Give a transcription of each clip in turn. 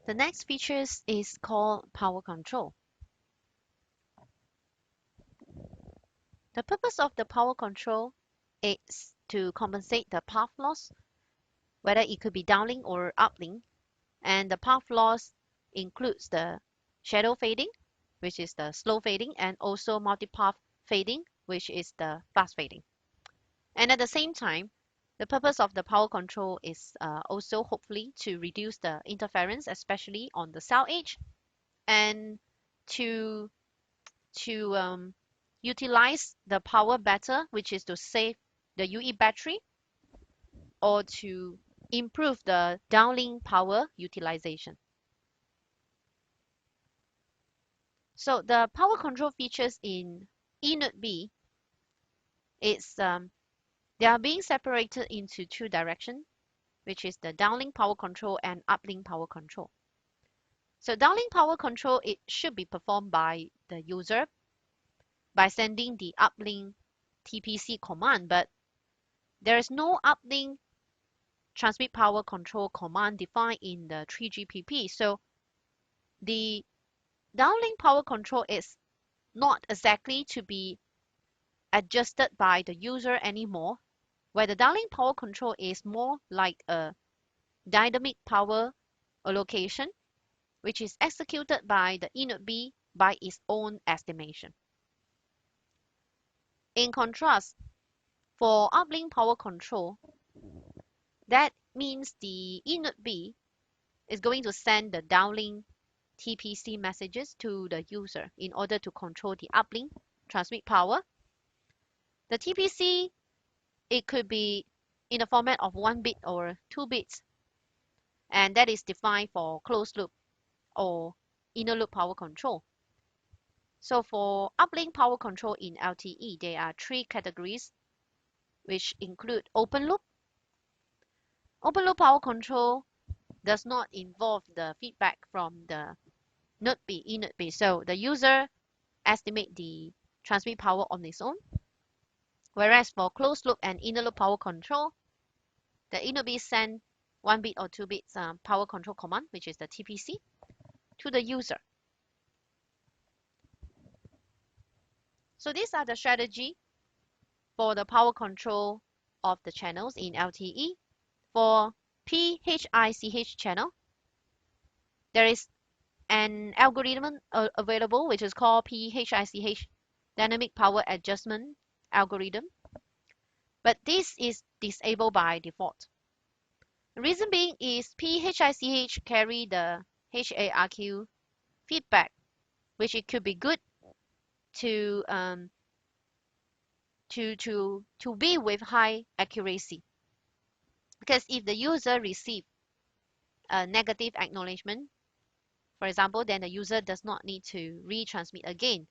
The next feature is called power control. The purpose of the power control is to compensate the path loss, whether it could be downlink or uplink, and the path loss includes the shadow fading, which is the slow fading, and also multipath fading, which is the fast fading. And at the same time, the purpose of the power control is also hopefully to reduce the interference, especially on the cell edge, and to utilize the power better, which is to save the UE battery, or to improve the downlink power utilization. So the power control features in eNodeB is they are being separated into two directions, which is the downlink power control and uplink power control. So downlink power control, it should be performed by the user by sending the uplink TPC command, but there is no uplink transmit power control command defined in the 3GPP. So the downlink power control is not exactly to be adjusted by the user anymore, where the downlink power control is more like a dynamic power allocation, which is executed by the eNodeB by its own estimation. In contrast, for uplink power control, that means the eNodeB is going to send the downlink TPC messages to the user in order to control the uplink transmit power. The TPC, it could be in the format of 1 bit or 2 bits, and that is defined for closed loop or inner loop power control. So for uplink power control in LTE, there are 3 categories, which include open loop. Open loop power control does not involve the feedback from the eNodeB, so the user estimate the transmit power on its own. Whereas for closed loop and inner loop power control, the eNodeB send 1 bit or 2 bits power control command, which is the TPC, to the user. So these are the strategy for the power control of the channels in LTE. For PHICH channel, there is an algorithm available, which is called PHICH dynamic power adjustment algorithm, but this is disabled by default. The reason being is PHICH carry the HARQ feedback, which it could be good to be with high accuracy, because if the user receive a negative acknowledgement, for example, then the user does not need to retransmit again.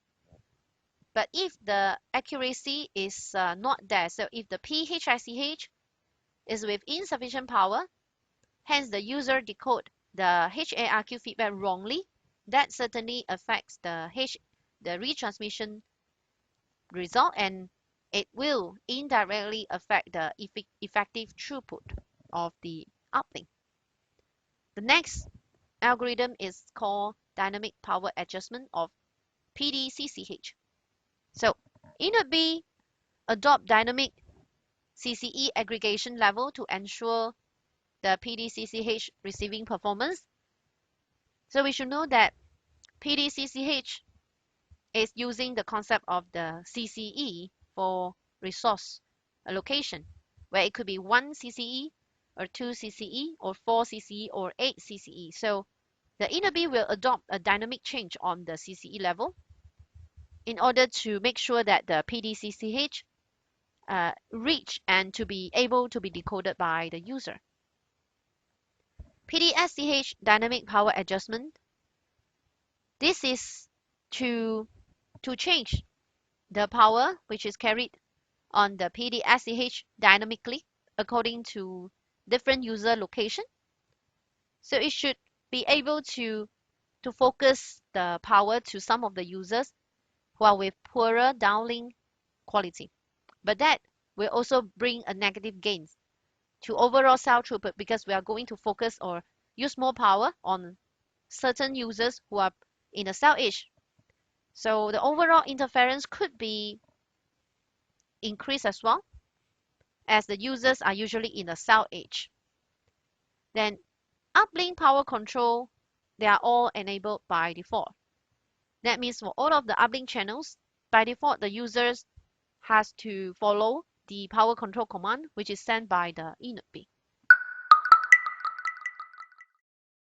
But if the accuracy is not there, so if the PHICH is with insufficient power, hence the user decode the HARQ feedback wrongly, that certainly affects the retransmission result, and it will indirectly affect the effective throughput of the uplink. The next algorithm is called dynamic power adjustment of PDCCH. So eNodeB adopt dynamic CCE aggregation level to ensure the PDCCH receiving performance. So we should know that PDCCH is using the concept of the CCE for resource allocation, where it could be 1 CCE or 2 CCE or 4 CCE or 8 CCE. So the eNodeB will adopt a dynamic change on the CCE level in order to make sure that the PDCCH reach and to be able to be decoded by the user. PDSCH dynamic power adjustment. This is to change the power which is carried on the PDSCH dynamically according to different user location. So it should be able to focus the power to some of the users who are with poorer downlink quality. But that will also bring a negative gain to overall cell throughput, because we are going to focus or use more power on certain users who are in the cell edge. So the overall interference could be increased as well, as the users are usually in the cell edge. Then uplink power control, they are all enabled by default. That means for all of the uplink channels, by default, the users has to follow the power control command, which is sent by the eNodeB.